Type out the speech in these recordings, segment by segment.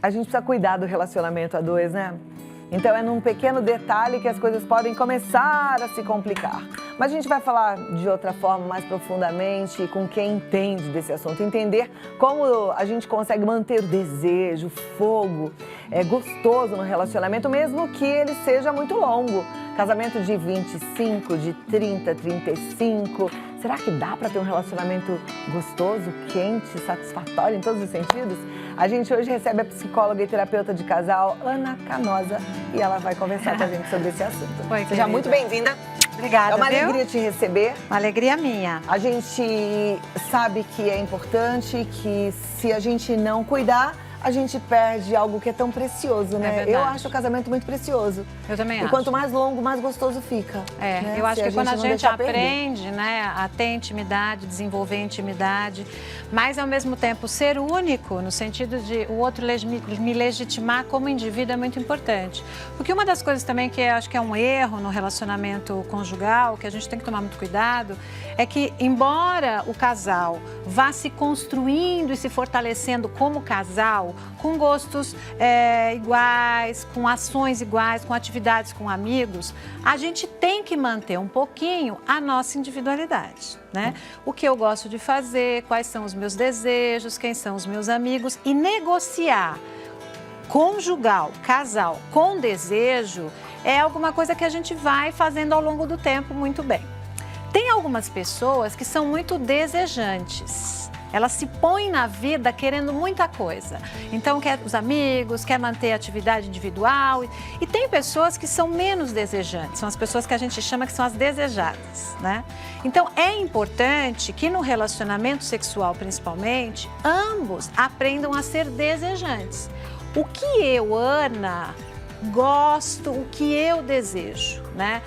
a gente precisa cuidar do relacionamento a dois, né? Então é num pequeno detalhe que as coisas podem começar a se complicar. Mas a gente vai falar de outra forma, mais profundamente, com quem entende desse assunto. Entender como a gente consegue manter o desejo, o fogo, gostoso no relacionamento, mesmo que ele seja muito longo. Casamento de 25, de 30, 35. Será que dá para ter um relacionamento gostoso, quente, satisfatório em todos os sentidos? A gente hoje recebe a psicóloga e terapeuta de casal, Ana Canosa, e ela vai conversar com a gente sobre esse assunto. Oi, seja muito bem-vinda. Obrigada, É uma viu? alegria te receber. Uma alegria minha. A gente sabe que é importante, que se a gente não cuidar, a gente perde algo que é tão precioso, né? verdade. Eu acho o casamento muito precioso. Eu também E acho. quanto mais longo, mais gostoso fica. né? Eu acho Se que quando a não gente deixar perder. aprende, né, a ter intimidade, desenvolver intimidade, mas ao mesmo tempo ser único, no sentido de o outro me legitimar como indivíduo é muito importante. Porque uma das coisas também que eu acho que é um erro no relacionamento conjugal, que a gente tem que tomar muito cuidado, é que embora o casal vá se construindo e se fortalecendo como casal, com gostos iguais, com ações iguais, com atividades com amigos, a gente tem que manter um pouquinho a nossa individualidade, né? O que eu gosto de fazer, quais são os meus desejos, quem são os meus amigos e negociar conjugal, casal com desejo é alguma coisa que a gente vai fazendo ao longo do tempo muito bem. Tem algumas pessoas que são muito desejantes. Elas se põem na vida querendo muita coisa. Então, quer os amigos, quer manter a atividade individual. E tem pessoas que são menos desejantes. São as pessoas que a gente chama que são as desejadas, né? Então, é importante que no relacionamento sexual, principalmente, ambos aprendam a ser desejantes. O que eu, Ana, gosto, o que eu desejo, né?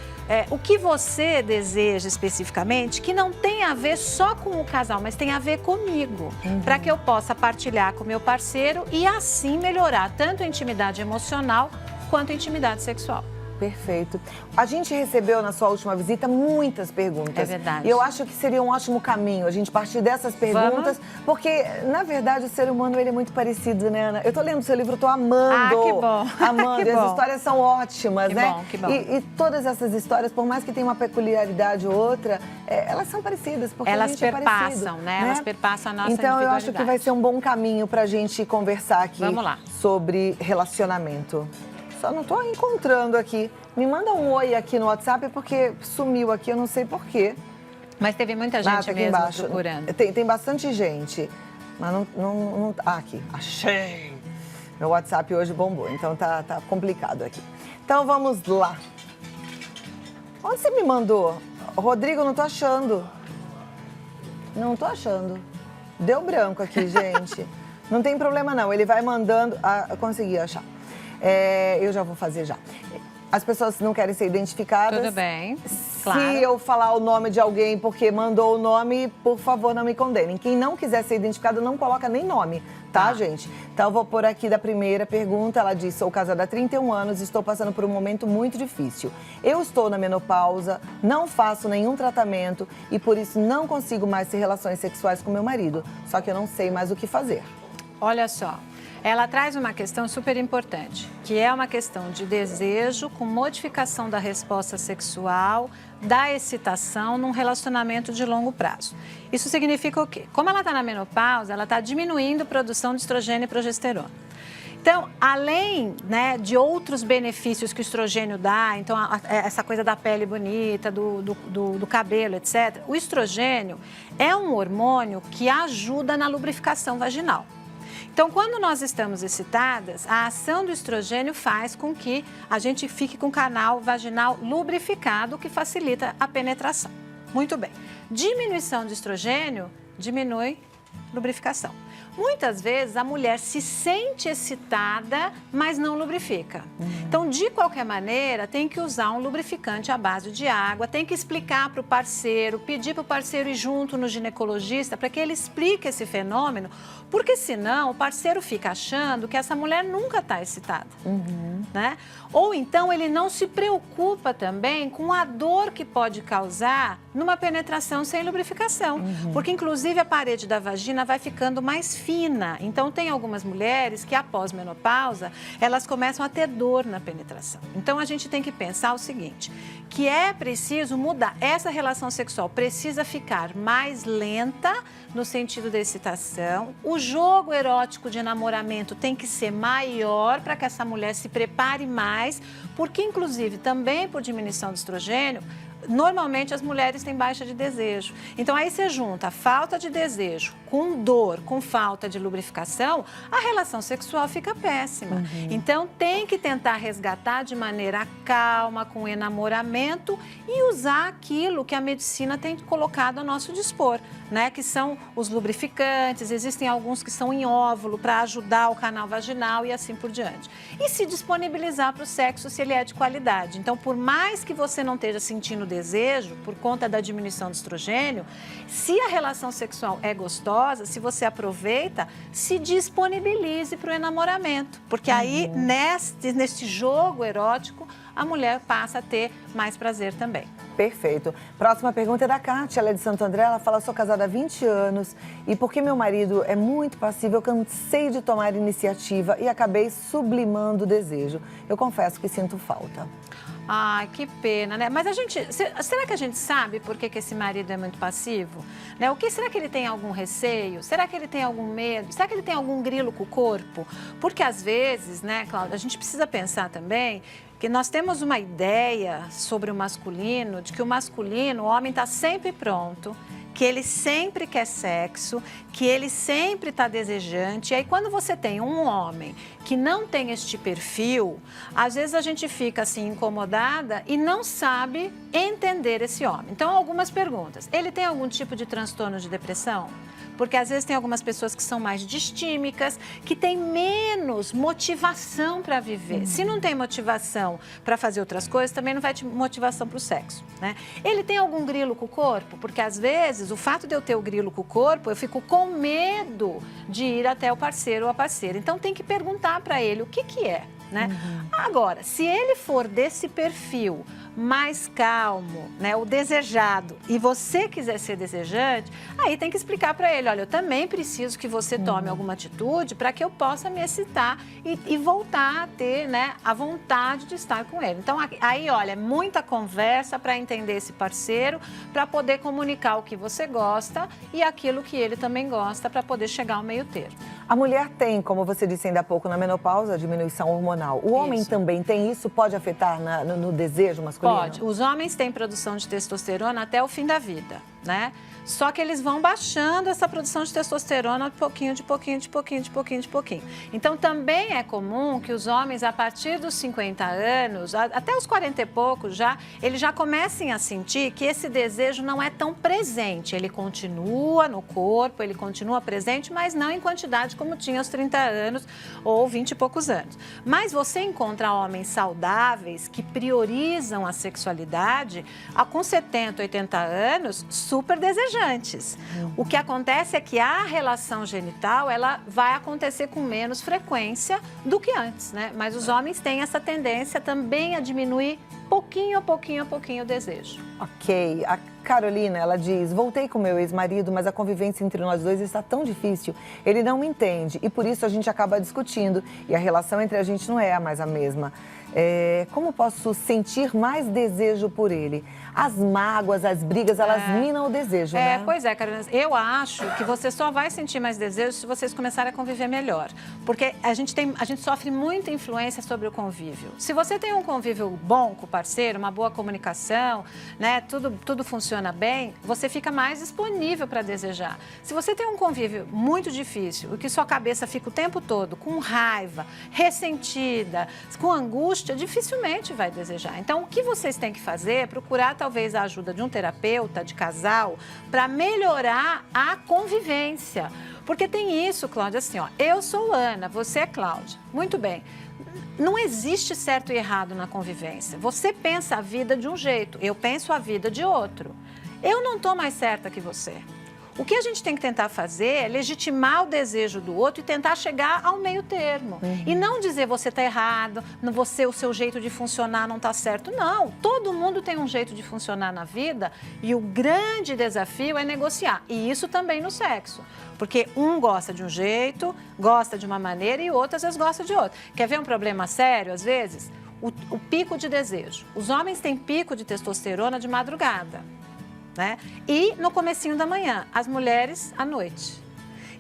O que você deseja especificamente, que não tem a ver só com o casal, mas tem a ver comigo, para que eu possa partilhar com o meu parceiro e assim melhorar tanto a intimidade emocional quanto a intimidade sexual. Perfeito. A gente recebeu na sua última visita muitas perguntas. É verdade. E eu acho que seria um ótimo caminho a gente partir dessas perguntas, porque, na verdade, o ser humano ele é muito parecido, né, Ana? Eu tô lendo o seu livro, tô amando. Ah, que bom. Amando. Que E as bom. histórias são ótimas, Que né? bom, que bom. E todas essas histórias, por mais que tenham uma peculiaridade ou outra, elas são parecidas, porque Elas a gente é perpassam, parecido, né? Elas perpassam a nossa Então, eu individualidade. acho que vai ser um bom caminho pra gente conversar aqui Vamos lá. sobre relacionamento. Só não tô encontrando aqui. Me manda um oi aqui no WhatsApp, porque sumiu aqui, eu não sei por quê. Mas teve muita Tá gente aqui mesmo embaixo. procurando. Tem bastante gente, mas não... Ah, aqui, achei! Meu WhatsApp hoje bombou, então tá complicado aqui. Então vamos lá. Onde você me mandou? Rodrigo, não tô achando. Não tô achando. Deu branco aqui, gente. Não tem problema não, ele vai mandando... Ah, eu consegui achar. Eu já vou fazer já. As pessoas não querem ser identificadas. Tudo bem, claro. Se eu falar o nome de alguém porque mandou o nome, por favor, não me condenem. Quem não quiser ser identificado, não coloca nem nome, tá, gente? Então, eu vou pôr aqui da primeira pergunta. Ela diz, sou casada há 31 anos, estou passando por um momento muito difícil. Eu estou na menopausa, não faço nenhum tratamento e, por isso, não consigo mais ter relações sexuais com meu marido. Só que eu não sei mais o que fazer. Olha só, ela traz uma questão super importante, que é uma questão de desejo com modificação da resposta sexual, da excitação num relacionamento de longo prazo. Isso significa o quê? Como ela está na menopausa, ela está diminuindo a produção de estrogênio e progesterona. Então, além, né, de outros benefícios que o estrogênio dá, então essa coisa da pele bonita, do cabelo, etc., o estrogênio é um hormônio que ajuda na lubrificação vaginal. Então, quando nós estamos excitadas, a ação do estrogênio faz com que a gente fique com o canal vaginal lubrificado, o que facilita a penetração. Muito bem. Diminuição de estrogênio diminui lubrificação. Muitas vezes a mulher se sente excitada, mas não lubrifica. Então, de qualquer maneira, tem que usar um lubrificante à base de água, tem que explicar para o parceiro, pedir para o parceiro ir junto no ginecologista para que ele explique esse fenômeno, porque senão o parceiro fica achando que essa mulher nunca está excitada, né? Ou então ele não se preocupa também com a dor que pode causar numa penetração sem lubrificação. Porque, inclusive, a parede da vagina vai ficando mais fina. Então, tem algumas mulheres que, após menopausa, elas começam a ter dor na penetração. Então, a gente tem que pensar o seguinte, que é preciso mudar. Essa relação sexual precisa ficar mais lenta, no sentido da excitação. O jogo erótico de namoramento tem que ser maior para que essa mulher se prepare mais, porque, inclusive, também por diminuição do estrogênio, normalmente as mulheres têm baixa de desejo. Então, aí você junta a falta de desejo com dor, com falta de lubrificação, a relação sexual fica péssima. Então, tem que tentar resgatar de maneira calma, com enamoramento e usar aquilo que a medicina tem colocado ao nosso dispor, né? Que são os lubrificantes, existem alguns que são em óvulo para ajudar o canal vaginal e assim por diante. E se disponibilizar para o sexo se ele é de qualidade. Então, por mais que você não esteja sentindo desejo, por conta da diminuição do estrogênio, se a relação sexual é gostosa, se você aproveita, se disponibilize para o enamoramento. Porque aí, neste jogo erótico, a mulher passa a ter mais prazer também. Perfeito. Próxima pergunta é da Kátia, ela é de Santo André, ela fala, sou casada há 20 anos e porque meu marido é muito passivo, eu cansei de tomar iniciativa e acabei sublimando o desejo. Eu confesso que sinto falta. Ai, que pena, né? Mas será que a gente sabe por que esse marido é muito passivo? Né? Será que ele tem algum receio? Será que ele tem algum medo? Será que ele tem algum grilo com o corpo? Porque às vezes, né, Cláudia, a gente precisa pensar também que nós temos uma ideia sobre o masculino, de que o masculino, o homem está sempre pronto, que ele sempre quer sexo, que ele sempre está desejante. E aí, quando você tem um homem que não tem este perfil, às vezes a gente fica assim incomodada e não sabe entender esse homem. Então, algumas perguntas. Ele tem algum tipo de transtorno de depressão? Porque às vezes tem algumas pessoas que são mais distímicas, que têm menos motivação para viver. Se não tem motivação para fazer outras coisas, também não vai ter motivação para o sexo, né? Ele tem algum grilo com o corpo? Porque às vezes o fato de eu ter o grilo com o corpo, eu fico com medo de ir até o parceiro ou a parceira. Então tem que perguntar para ele o que é, né? Agora, se ele for desse perfil mais calmo, né, o desejado, e você quiser ser desejante, aí tem que explicar para ele, olha, eu também preciso que você tome alguma atitude para que eu possa me excitar e voltar a ter, né, a vontade de estar com ele. Então, aí, olha, muita conversa para entender esse parceiro, para poder comunicar o que você gosta e aquilo que ele também gosta, para poder chegar ao meio termo. A mulher tem, como você disse ainda há pouco, na menopausa, a diminuição hormonal. O homem também tem isso? Pode afetar no desejo masculino? Pode. Os homens têm produção de testosterona até o fim da vida, né? Só que eles vão baixando essa produção de testosterona de pouquinho. Então, também é comum que os homens, a partir dos 50 anos, até os 40 e poucos eles já comecem a sentir que esse desejo não é tão presente. Ele continua no corpo, ele continua presente, mas não em quantidade como tinha aos 30 anos ou 20 e poucos anos. Mas você encontra homens saudáveis que priorizam a sexualidade com 70, 80 anos, super desejantes. O que acontece é que a relação genital, ela vai acontecer com menos frequência do que antes, né? Mas os homens têm essa tendência também a diminuir pouquinho a pouquinho o desejo. Ok. A Carolina, ela diz, voltei com meu ex-marido, mas a convivência entre nós dois está tão difícil. Ele não me entende e por isso a gente acaba discutindo e a relação entre a gente não é mais a mesma. Como posso sentir mais desejo por ele? As mágoas, as brigas, elas minam o desejo, né? Pois é, Carolina. Eu acho que você só vai sentir mais desejo se vocês começarem a conviver melhor. Porque a gente sofre muita influência sobre o convívio. Se você tem um convívio bom com o parceiro, uma boa comunicação, né, tudo funciona bem, você fica mais disponível para desejar. Se você tem um convívio muito difícil, e que sua cabeça fica o tempo todo com raiva, ressentida, com angústia, dificilmente vai desejar. Então, o que vocês têm que fazer é procurar, talvez, a ajuda de um terapeuta, de casal, para melhorar a convivência. Porque tem isso, Cláudia, assim, ó, eu sou Ana, você é Cláudia. Muito bem. Não existe certo e errado na convivência. Você pensa a vida de um jeito, eu penso a vida de outro. Eu não estou mais certa que você. O que a gente tem que tentar fazer é legitimar o desejo do outro e tentar chegar ao meio termo. E não dizer você está errado, o seu jeito de funcionar não está certo. Não, todo mundo tem um jeito de funcionar na vida e o grande desafio é negociar. E isso também no sexo. Porque um gosta de um jeito, gosta de uma maneira e o outro às vezes gosta de outra. Quer ver um problema sério, às vezes? O pico de desejo. Os homens têm pico de testosterona de madrugada, né? E no comecinho da manhã, as mulheres à noite.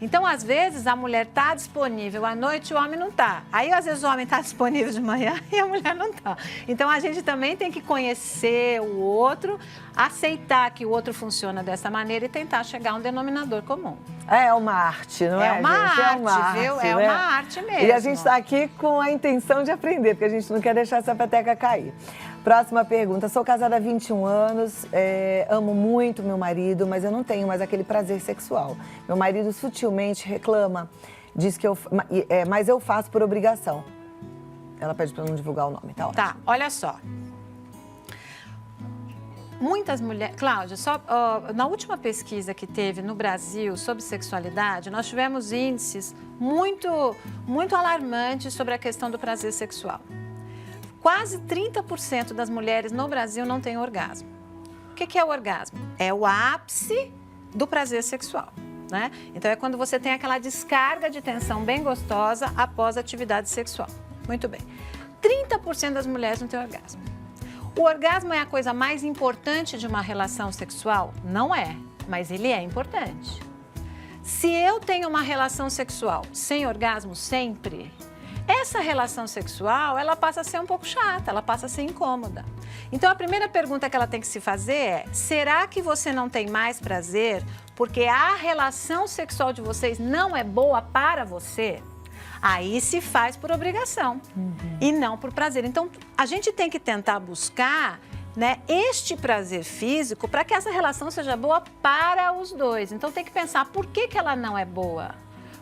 Então, às vezes, a mulher está disponível à noite e o homem não está. Aí, às vezes, o homem está disponível de manhã e a mulher não está. Então, a gente também tem que conhecer o outro, aceitar que o outro funciona dessa maneira e tentar chegar a um denominador comum. É uma arte, não é, gente? É uma arte, viu? É uma arte mesmo. E a gente está aqui com a intenção de aprender, porque a gente não quer deixar essa peteca cair. Próxima pergunta. Sou casada há 21 anos, amo muito meu marido, mas eu não tenho mais aquele prazer sexual. Meu marido sutilmente reclama, diz que mas eu faço por obrigação. Ela pede para não divulgar o nome, tá ótimo. Tá, olha só. Muitas mulheres... Cláudia, na última pesquisa que teve no Brasil sobre sexualidade, nós tivemos índices muito alarmantes sobre a questão do prazer sexual. Quase 30% das mulheres no Brasil não têm orgasmo. O que é o orgasmo? É o ápice do prazer sexual, né? Então, é quando você tem aquela descarga de tensão bem gostosa após a atividade sexual. Muito bem. 30% das mulheres não têm orgasmo. O orgasmo é a coisa mais importante de uma relação sexual? Não é, mas ele é importante. Se eu tenho uma relação sexual sem orgasmo sempre, essa relação sexual, ela passa a ser um pouco chata, ela passa a ser incômoda. Então, a primeira pergunta que ela tem que se fazer é: será que você não tem mais prazer porque a relação sexual de vocês não é boa para você? Aí se faz por obrigação e não por prazer. Então, a gente tem que tentar buscar, né, este prazer físico para que essa relação seja boa para os dois. Então, tem que pensar por que ela não é boa.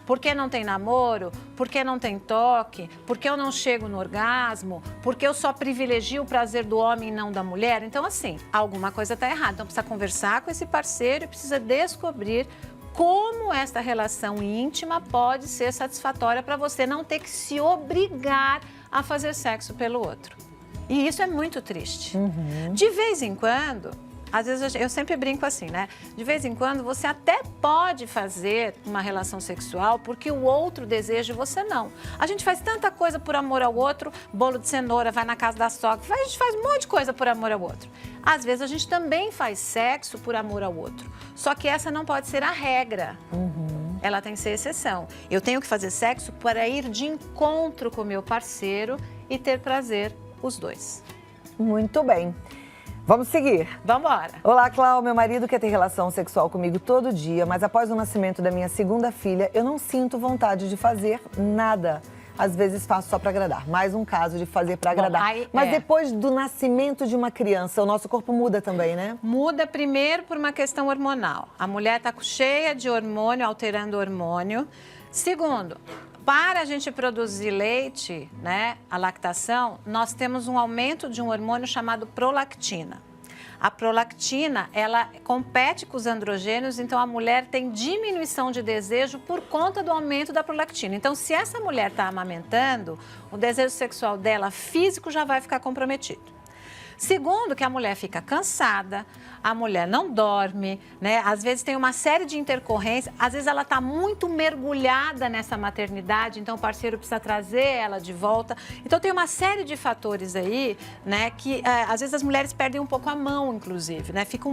Por que não tem namoro? Por que não tem toque? Por que eu não chego no orgasmo? Por que eu só privilegio o prazer do homem e não da mulher? Então, assim, alguma coisa está errada. Então, precisa conversar com esse parceiro e precisa descobrir como essa relação íntima pode ser satisfatória para você não ter que se obrigar a fazer sexo pelo outro. E isso é muito triste. De vez em quando... Às vezes, eu sempre brinco assim, né? De vez em quando, você até pode fazer uma relação sexual porque o outro deseja e você não. A gente faz tanta coisa por amor ao outro, bolo de cenoura, vai na casa da sogra, a gente faz um monte de coisa por amor ao outro. Às vezes, a gente também faz sexo por amor ao outro. Só que essa não pode ser a regra. Ela tem que ser exceção. Eu tenho que fazer sexo para ir de encontro com o meu parceiro e ter prazer os dois. Muito bem. Vamos seguir. Vamos embora. Olá, Cláudia. Meu marido quer ter relação sexual comigo todo dia, mas após o nascimento da minha segunda filha, eu não sinto vontade de fazer nada. Às vezes faço só para agradar. Mais um caso de fazer para agradar. Mas depois do nascimento de uma criança, o nosso corpo muda também, né? Muda primeiro por uma questão hormonal. A mulher está cheia de hormônio, alterando o hormônio. Segundo, para a gente produzir leite, né, a lactação, nós temos um aumento de um hormônio chamado prolactina. A prolactina, ela compete com os androgênios, então a mulher tem diminuição de desejo por conta do aumento da prolactina. Então, se essa mulher está amamentando, o desejo sexual dela físico já vai ficar comprometido. Segundo, que a mulher fica cansada, a mulher não dorme, né? Às vezes tem uma série de intercorrências, às vezes ela está muito mergulhada nessa maternidade, então o parceiro precisa trazer ela de volta. Então tem uma série de fatores aí, né, que às vezes as mulheres perdem um pouco a mão, inclusive, né? Ficam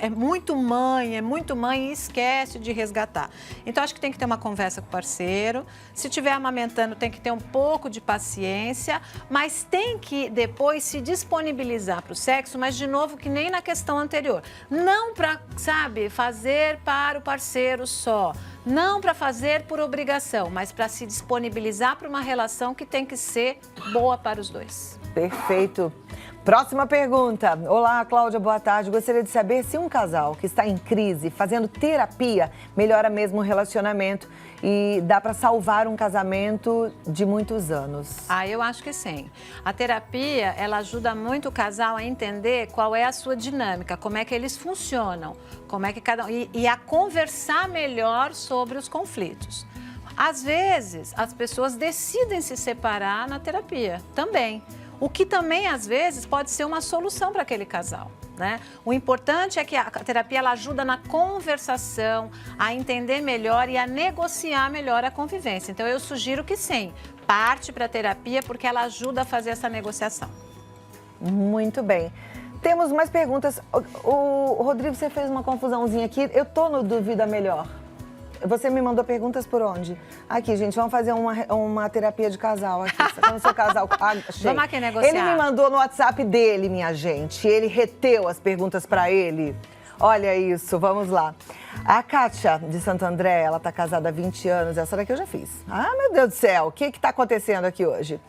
é muito mãe e esquece de resgatar. Então acho que tem que ter uma conversa com o parceiro. Se estiver amamentando, tem que ter um pouco de paciência, mas tem que depois se disponibilizar para o sexo, mas de novo que nem na questão anterior. Não para, fazer para o parceiro só. Não para fazer por obrigação, mas para se disponibilizar para uma relação que tem que ser boa para os dois. Perfeito. Próxima pergunta. Olá, Cláudia, boa tarde. Gostaria de saber se um casal que está em crise, fazendo terapia, melhora mesmo o relacionamento e dá para salvar um casamento de muitos anos? Ah, eu acho que sim. A terapia, ela ajuda muito o casal a entender qual é a sua dinâmica, como é que eles funcionam, como é que cada e a conversar melhor sobre os conflitos. Às vezes, as pessoas decidem se separar na terapia também. O que também, às vezes, pode ser uma solução para aquele casal, né? O importante é que a terapia ela ajuda na conversação, a entender melhor e a negociar melhor a convivência. Então, eu sugiro que sim, parte para a terapia porque ela ajuda a fazer essa negociação. Muito bem. Temos mais perguntas. O Rodrigo, você fez uma confusãozinha aqui. Eu tô no Duvida Melhor. Você me mandou perguntas por onde? Aqui, gente, vamos fazer uma terapia de casal aqui. Eu não sou casal. Vamos aqui negociar. Ele me mandou no WhatsApp dele, minha gente. Ele reteu as perguntas para ele. Olha isso, vamos lá. A Kátia, de Santo André, ela tá casada há 20 anos. Essa daqui eu já fiz. Ah, meu Deus do céu, o que tá acontecendo aqui hoje?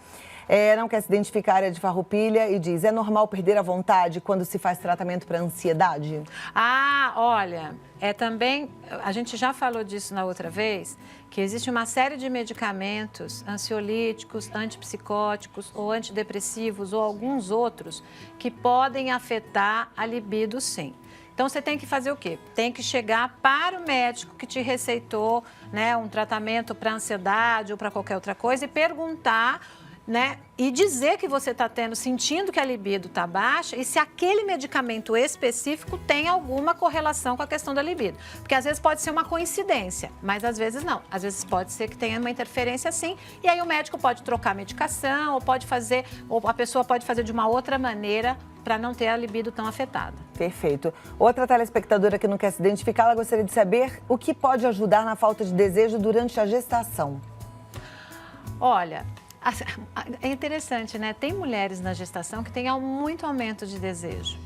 Não quer se identificar, é de Farroupilha e diz: é normal perder a vontade quando se faz tratamento para ansiedade? Ah, olha, também, a gente já falou disso na outra vez, que existe uma série de medicamentos ansiolíticos, antipsicóticos ou antidepressivos ou alguns outros que podem afetar a libido, sim. Então, você tem que fazer o quê? Tem que chegar para o médico que te receitou, né, um tratamento para ansiedade ou para qualquer outra coisa e perguntar, né, e dizer que você está sentindo que a libido está baixa e se aquele medicamento específico tem alguma correlação com a questão da libido. Porque às vezes pode ser uma coincidência, mas às vezes não. Às vezes pode ser que tenha uma interferência sim, e aí o médico pode trocar a medicação, ou a pessoa pode fazer de uma outra maneira para não ter a libido tão afetada. Perfeito. Outra telespectadora que não quer se identificar, ela gostaria de saber o que pode ajudar na falta de desejo durante a gestação. Olha, é interessante, né? Tem mulheres na gestação que têm muito aumento de desejo,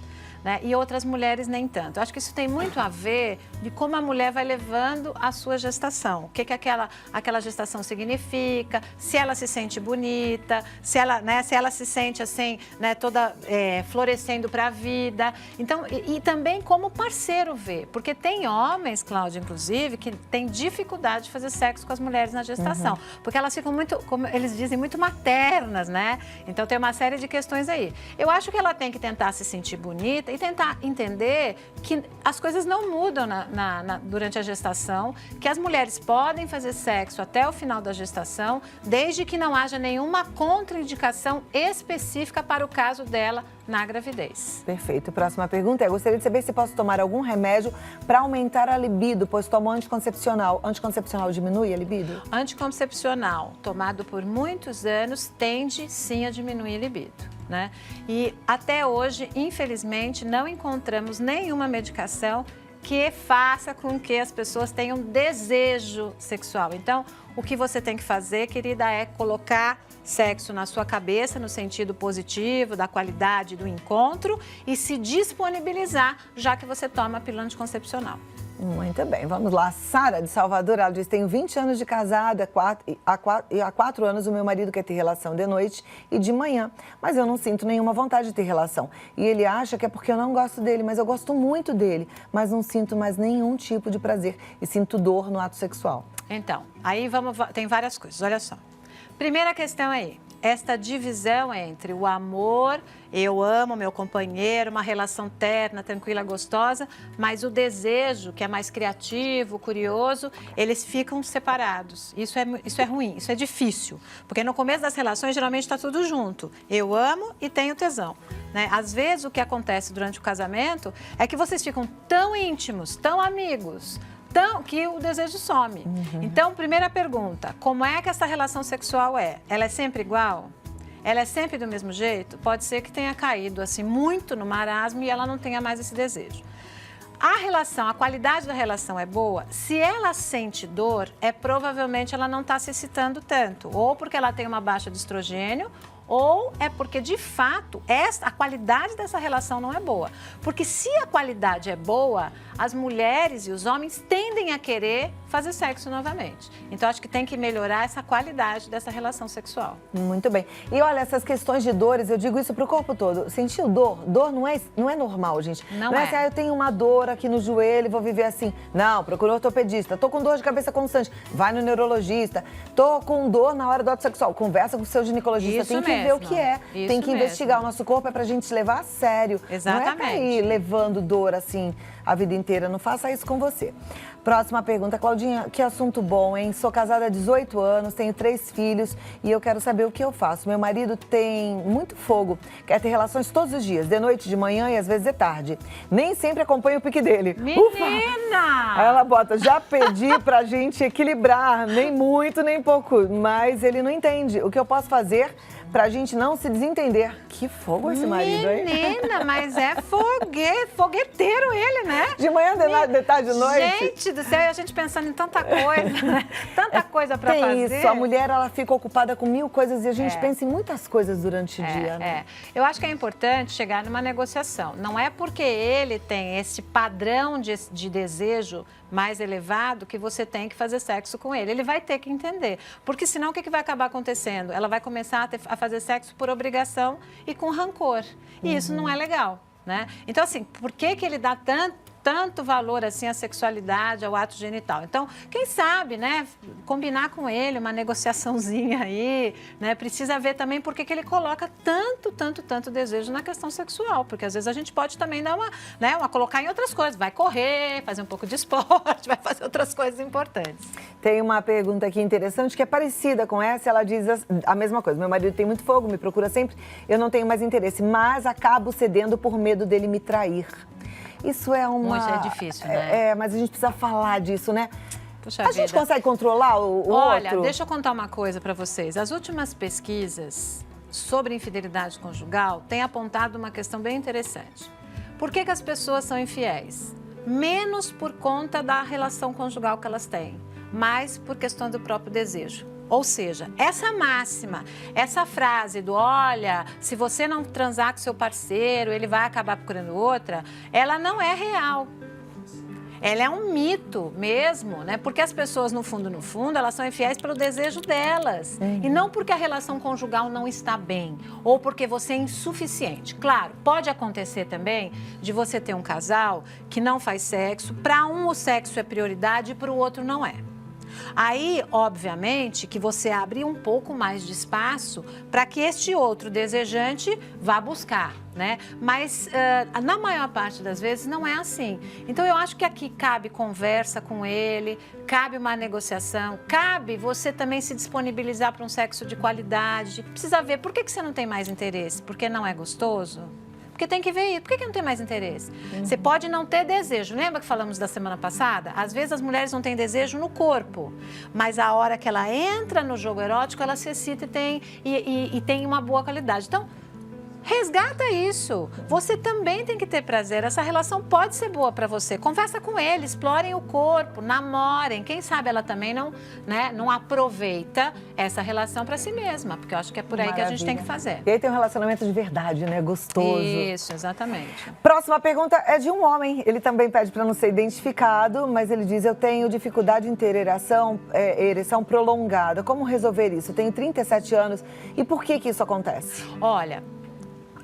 né? E outras mulheres nem tanto. Acho que isso tem muito a ver de como a mulher vai levando a sua gestação. O que aquela gestação significa, se ela se sente bonita, se ela se sente assim, né, toda florescendo para a vida. Então, e também como o parceiro vê. Porque tem homens, Cláudia, inclusive, que têm dificuldade de fazer sexo com as mulheres na gestação. Porque elas ficam muito, como eles dizem, muito maternas, né? Então tem uma série de questões aí. Eu acho que ela tem que tentar se sentir bonita e tentar entender que as coisas não mudam durante a gestação, que as mulheres podem fazer sexo até o final da gestação, desde que não haja nenhuma contraindicação específica para o caso dela na gravidez. Perfeito. Próxima pergunta é: gostaria de saber se posso tomar algum remédio para aumentar a libido, pois tomo anticoncepcional. Anticoncepcional diminui a libido? Anticoncepcional, tomado por muitos anos, tende sim a diminuir a libido, né? E até hoje, infelizmente, não encontramos nenhuma medicação que faça com que as pessoas tenham desejo sexual. Então, o que você tem que fazer, querida, é colocar sexo na sua cabeça, no sentido positivo, da qualidade do encontro, e se disponibilizar, já que você toma a pílula anticoncepcional. Muito bem, vamos lá. Sara, de Salvador, ela diz: tenho 20 anos de casada, há 4 anos o meu marido quer ter relação de noite e de manhã, mas eu não sinto nenhuma vontade de ter relação. E ele acha que é porque eu não gosto dele, mas eu gosto muito dele, mas não sinto mais nenhum tipo de prazer e sinto dor no ato sexual. Então, aí tem várias coisas, olha só. Primeira questão aí, esta divisão entre o amor, eu amo meu companheiro, uma relação terna, tranquila, gostosa, mas o desejo, que é mais criativo, curioso, eles ficam separados. Isso é ruim, isso é difícil, porque no começo das relações geralmente está tudo junto. Eu amo e tenho tesão, né? Às vezes o que acontece durante o casamento é que vocês ficam tão íntimos, tão amigos, que o desejo some. Então, primeira pergunta: como é que essa relação sexual é? Ela é sempre igual? Ela é sempre do mesmo jeito? Pode ser que tenha caído assim muito no marasmo e ela não tenha mais esse desejo. A qualidade da relação é boa. Se ela sente dor, provavelmente ela não está se excitando tanto. Ou porque ela tem uma baixa de estrogênio, ou é porque, de fato, a qualidade dessa relação não é boa. Porque se a qualidade é boa, as mulheres e os homens tendem a querer fazer sexo novamente. Então, acho que tem que melhorar essa qualidade dessa relação sexual. Muito bem. E olha, essas questões de dores, eu digo isso pro corpo todo. Sentiu dor? Dor não é normal, gente. Não é assim, eu tenho uma dor aqui no joelho, vou viver assim. Não, procura um ortopedista. Tô com dor de cabeça constante. Vai no neurologista. Tô com dor na hora do ato sexual. Conversa com o seu ginecologista. Isso tem que mesmo. ver o que é. Isso tem que investigar. O nosso corpo é pra gente levar a sério. Exatamente. Não é pra ir levando dor assim a vida inteira. Não faça isso com você. Próxima pergunta, Claudinha, que assunto bom, hein? Sou casada há 18 anos, tenho 3 filhos e eu quero saber o que eu faço. Meu marido tem muito fogo, quer ter relações todos os dias, de noite, de manhã e às vezes de tarde. Nem sempre acompanho o pique dele. Menina! Ufa! Aí ela bota, já pedi pra gente equilibrar, nem muito, nem pouco, mas ele não entende. O que eu posso fazer pra gente não se desentender? Que fogo esse marido, hein? Menina, mas é fogueteiro ele, né? De manhã, de tarde, de noite. Gente do céu, e a gente pensando em tanta coisa, né? Tanta coisa pra fazer. Tem isso, a mulher ela fica ocupada com 1000 coisas e a gente pensa em muitas coisas durante o dia. Né? Eu acho que é importante chegar numa negociação. Não é porque ele tem esse padrão de desejo mais elevado que você tem que fazer sexo com ele. Ele vai ter que entender. Porque senão o que vai acabar acontecendo? Ela vai começar a fazer sexo por obrigação e com rancor. E isso não é legal, né? Então, assim, por que ele dá tanto valor assim à sexualidade, ao ato genital? Então, quem sabe, né, combinar com ele uma negociaçãozinha aí, né? Precisa ver também por que ele coloca tanto desejo na questão sexual, porque às vezes a gente pode também dar colocar em outras coisas, vai correr, fazer um pouco de esporte, vai fazer outras coisas importantes. Tem uma pergunta aqui interessante que é parecida com essa, ela diz a mesma coisa. Meu marido tem muito fogo, me procura sempre, eu não tenho mais interesse, mas acabo cedendo por medo dele me trair. Isso é uma... Hoje é difícil, né? Mas a gente precisa falar disso, né? Puxa a gente consegue controlar o outro? Olha, deixa eu contar uma coisa para vocês. As últimas pesquisas sobre infidelidade conjugal têm apontado uma questão bem interessante. Por que as pessoas são infiéis? Menos por conta da relação conjugal que elas têm, mais por questão do próprio desejo. Ou seja, essa máxima, essa frase do olha, se você não transar com seu parceiro, ele vai acabar procurando outra, ela não é real. Ela é um mito mesmo, né? Porque as pessoas, no fundo, elas são infiéis pelo desejo delas. E não porque a relação conjugal não está bem, ou porque você é insuficiente. Claro, pode acontecer também de você ter um casal que não faz sexo, para um o sexo é prioridade e para o outro não é. Aí, obviamente, que você abre um pouco mais de espaço para que este outro desejante vá buscar, né? Mas, na maior parte das vezes, não é assim. Então, eu acho que aqui cabe conversa com ele, cabe uma negociação, cabe você também se disponibilizar para um sexo de qualidade. Precisa ver, por que você não tem mais interesse? Porque não é gostoso? Porque tem que ver isso. Por que não tem mais interesse? Você pode não ter desejo. Lembra que falamos da semana passada? Às vezes as mulheres não têm desejo no corpo, mas a hora que ela entra no jogo erótico, ela se excita e tem uma boa qualidade. Então, resgata isso. Você também tem que ter prazer. Essa relação pode ser boa para você. Conversa com ele, explorem o corpo, namorem. Quem sabe ela também não aproveita essa relação para si mesma, porque eu acho que é por aí que a gente tem que fazer. E aí tem um relacionamento de verdade, né? Gostoso. Isso, exatamente. Próxima pergunta é de um homem. Ele também pede para não ser identificado, mas ele diz, eu tenho dificuldade em ter ereção prolongada. Como resolver isso? Eu tenho 37 anos. E por que isso acontece? Olha,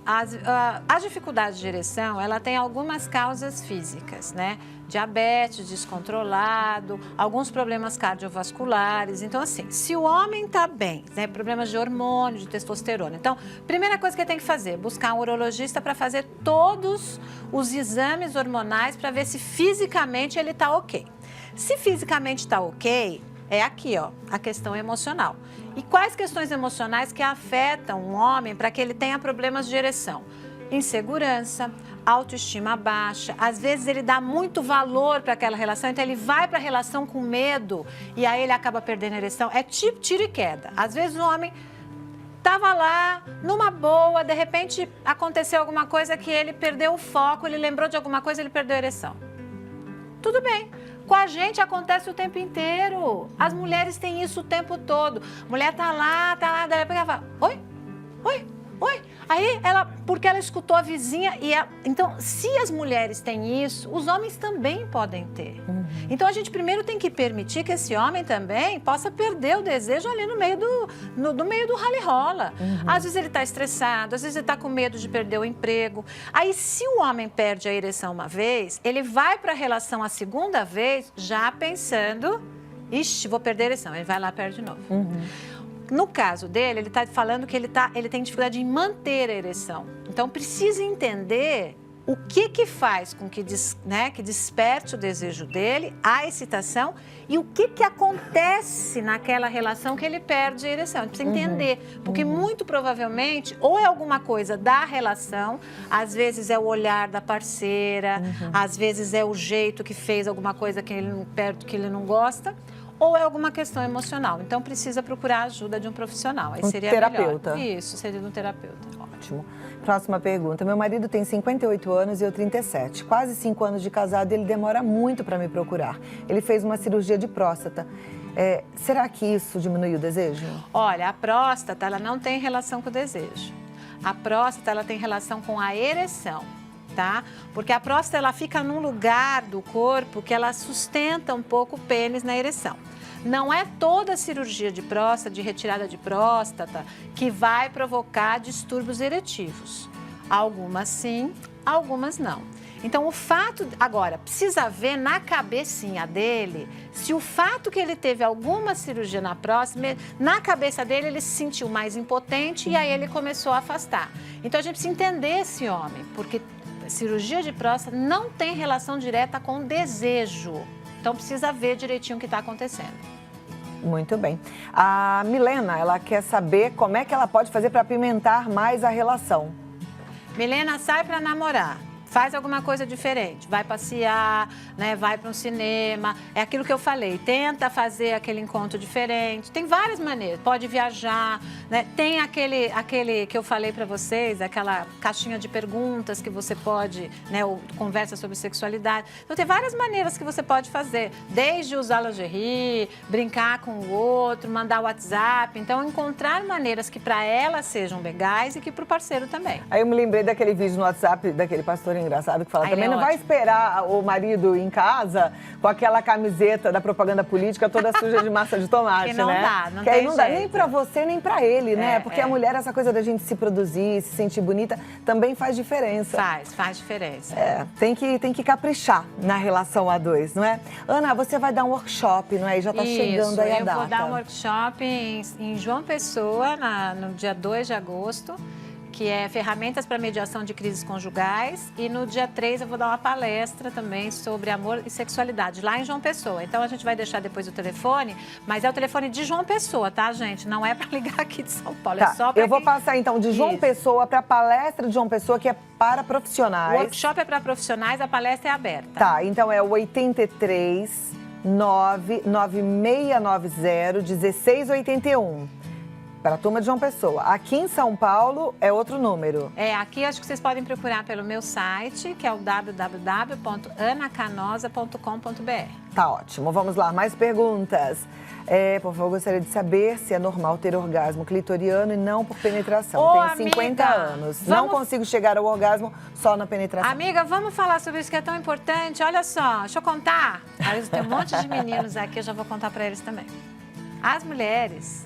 a dificuldade de ereção, ela tem algumas causas físicas, né? Diabetes descontrolado, alguns problemas cardiovasculares. Então, assim, se o homem tá bem, né? Problemas de hormônio, de testosterona. Então, primeira coisa que ele tem que fazer, buscar um urologista para fazer todos os exames hormonais para ver se fisicamente ele tá ok. Se fisicamente tá ok, é aqui, ó, a questão emocional. E quais questões emocionais que afetam um homem para que ele tenha problemas de ereção? Insegurança, autoestima baixa, às vezes ele dá muito valor para aquela relação, então ele vai para a relação com medo e aí ele acaba perdendo a ereção. É tipo tiro e queda. Às vezes o homem estava lá, numa boa, de repente aconteceu alguma coisa que ele perdeu o foco, ele lembrou de alguma coisa, ele perdeu a ereção. Tudo bem. Com a gente acontece o tempo inteiro. As mulheres têm isso o tempo todo. A mulher tá lá, daí ela fala, oi? Aí, porque ela escutou a vizinha então, se as mulheres têm isso, os homens também podem ter. Então, a gente primeiro tem que permitir que esse homem também possa perder o desejo ali no meio do rally-rola. Às vezes ele está estressado, às vezes ele está com medo de perder o emprego. Aí, se o homem perde a ereção uma vez, ele vai para a relação a segunda vez já pensando, ixi, vou perder a ereção. Ele vai lá e perde de novo. No caso dele, ele está falando que ele tem dificuldade em manter a ereção. Então, precisa entender o que faz com que desperte o desejo dele, a excitação, e o que acontece naquela relação que ele perde a ereção. Ele precisa entender, porque muito provavelmente, ou é alguma coisa da relação, às vezes é o olhar da parceira, às vezes é o jeito que fez alguma coisa que ele não gosta, ou é alguma questão emocional. Então, precisa procurar a ajuda de um profissional. Aí seria terapeuta. Melhor. Isso, seria de um terapeuta. Ótimo. Próxima pergunta. Meu marido tem 58 anos e eu 37. Quase 5 anos de casado e ele demora muito para me procurar. Ele fez uma cirurgia de próstata. Será que isso diminui o desejo? Olha, a próstata, ela não tem relação com o desejo. A próstata, ela tem relação com a ereção. Tá? Porque a próstata, ela fica num lugar do corpo que ela sustenta um pouco o pênis na ereção. Não é toda cirurgia de próstata, de retirada de próstata, que vai provocar distúrbios eretivos. Algumas sim, algumas não. Então, agora, precisa ver na cabecinha dele se o fato que ele teve alguma cirurgia na próstata, na cabeça dele ele se sentiu mais impotente e aí ele começou a afastar. Então, a gente precisa entender esse homem, porque cirurgia de próstata não tem relação direta com desejo. Então, precisa ver direitinho o que está acontecendo. Muito bem. A Milena, ela quer saber como é que ela pode fazer para apimentar mais a relação. Milena, sai para namorar. Faz alguma coisa diferente, vai passear, né, vai para um cinema, é aquilo que eu falei, tenta fazer aquele encontro diferente, tem várias maneiras, pode viajar, né, tem aquele que eu falei para vocês, aquela caixinha de perguntas que você pode, né, conversa sobre sexualidade, então tem várias maneiras que você pode fazer, desde usar lingerie, brincar com o outro, mandar WhatsApp, então encontrar maneiras que para ela sejam legais e que para o parceiro também. Aí eu me lembrei daquele vídeo no WhatsApp, daquele pastor engraçado que fala, também não vai esperar o marido em casa com aquela camiseta da propaganda política toda suja de massa de tomate, que não né? dá, não que aí tem não dá jeito. nem pra você, nem pra ele, né? Porque a mulher, essa coisa da gente se produzir, se sentir bonita, também faz diferença. Faz diferença. Tem que caprichar na relação a dois, não é? Ana, você vai dar um workshop, não é? E já tá chegando aí a data. Eu vou dar um workshop em João Pessoa, no dia 2 de agosto, que é ferramentas para mediação de crises conjugais. E no dia 3 eu vou dar uma palestra também sobre amor e sexualidade, lá em João Pessoa. Então a gente vai deixar depois o telefone, mas é o telefone de João Pessoa, tá, gente? Não é para ligar aqui de São Paulo, Tá, é só para eu vou passar então de João Pessoa para a palestra de João Pessoa, que é para profissionais. O workshop é para profissionais, a palestra é aberta. Tá, então é o 83 99690 1681. Para a turma de João Pessoa. Aqui em São Paulo é outro número. Aqui acho que vocês podem procurar pelo meu site, que é o www.anacanosa.com.br. Tá ótimo. Vamos lá, mais perguntas. Por favor, gostaria de saber se é normal ter orgasmo clitoriano e não por penetração. Tenho 50 anos. Não consigo chegar ao orgasmo só na penetração. Amiga, vamos falar sobre isso que é tão importante. Olha só, deixa eu contar. Tem um monte de meninos aqui, eu já vou contar para eles também. As mulheres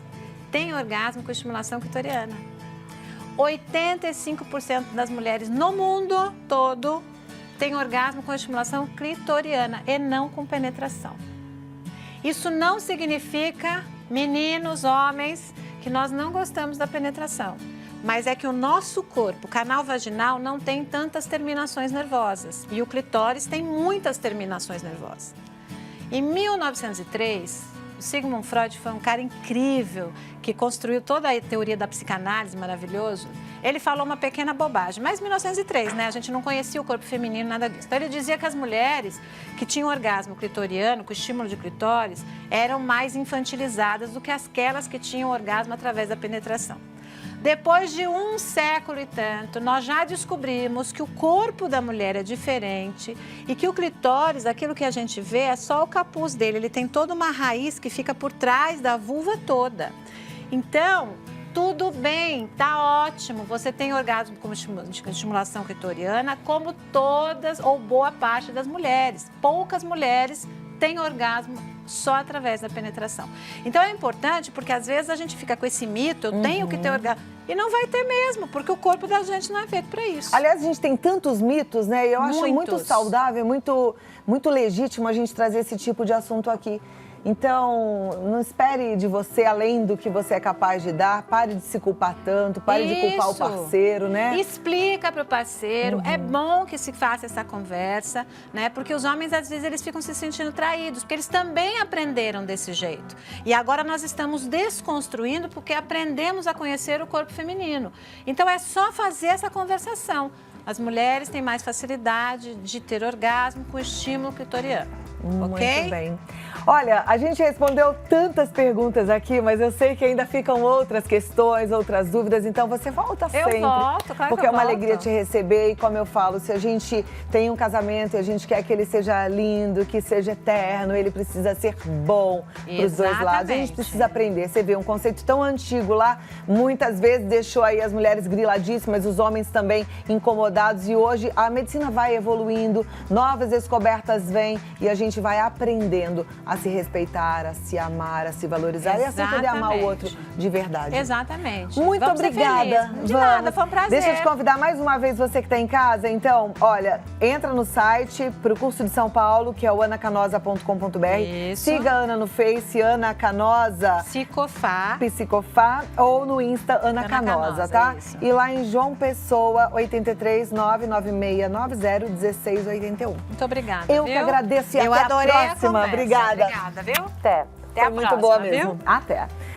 têm orgasmo com estimulação clitoriana. 85% das mulheres no mundo todo têm orgasmo com estimulação clitoriana e não com penetração. Isso não significa, meninos, homens, que nós não gostamos da penetração. Mas é que o nosso corpo, o canal vaginal, não tem tantas terminações nervosas. E o clitóris tem muitas terminações nervosas. Em 1903... o Sigmund Freud foi um cara incrível, que construiu toda a teoria da psicanálise, maravilhoso. Ele falou uma pequena bobagem, mas em 1903, né? A gente não conhecia o corpo feminino, nada disso. Então, ele dizia que as mulheres que tinham orgasmo clitoriano, com estímulo de clitóris, eram mais infantilizadas do que aquelas que tinham orgasmo através da penetração. Depois de um século e tanto, nós já descobrimos que o corpo da mulher é diferente e que o clitóris, aquilo que a gente vê, é só o capuz dele. Ele tem toda uma raiz que fica por trás da vulva toda. Então, tudo bem, tá ótimo. Você tem orgasmo como estimulação clitoriana, como todas ou boa parte das mulheres. Poucas mulheres têm orgasmo só através da penetração. Então é importante porque às vezes a gente fica com esse mito, eu tenho que ter orgasmo. E não vai ter mesmo, porque o corpo da gente não é feito para isso. Aliás, a gente tem tantos mitos, né? E eu acho muito saudável, muito legítimo a gente trazer esse tipo de assunto aqui. Então, não espere de você além do que você é capaz de dar. Pare de se culpar tanto, pare de culpar o parceiro, né? Explica para o parceiro. É bom que se faça essa conversa, né? Porque os homens, às vezes, eles ficam se sentindo traídos, porque eles também aprenderam desse jeito. E agora nós estamos desconstruindo porque aprendemos a conhecer o corpo feminino. Então, é só fazer essa conversação. As mulheres têm mais facilidade de ter orgasmo com estímulo clitoriano. Muito Ok? bem. Olha, a gente respondeu tantas perguntas aqui, mas eu sei que ainda ficam outras questões, outras dúvidas, então você volta sempre. Eu volto, claro porque que eu é uma volto. alegria te receber e, como eu falo, se a gente tem um casamento e a gente quer que ele seja lindo, que seja eterno, ele precisa ser bom para os dois lados. A gente precisa aprender. Você vê um conceito tão antigo lá, muitas vezes deixou aí as mulheres griladíssimas, os homens também incomodados, e hoje a medicina vai evoluindo, novas descobertas vêm e a gente vai aprendendo a se respeitar, a se amar, a se valorizar e assim poder amar o outro de verdade. Exatamente. Muito Vamos obrigada. De nada, foi um prazer. Deixa eu te convidar mais uma vez, você que está em casa. Então, olha, entra no site para o curso de São Paulo, que é o anacanosa.com.br. Isso. Siga a Ana no Face, Ana Canosa Psicofá, ou no Insta, Ana Canosa, tá? Isso. E lá em João Pessoa, 83 99690 1681. Muito obrigada. Eu viu? que agradeço e Eu até adorei a próxima. conversa. Obrigada. Obrigada, viu? Até. Até a Foi muito próxima, boa viu? mesmo. Até.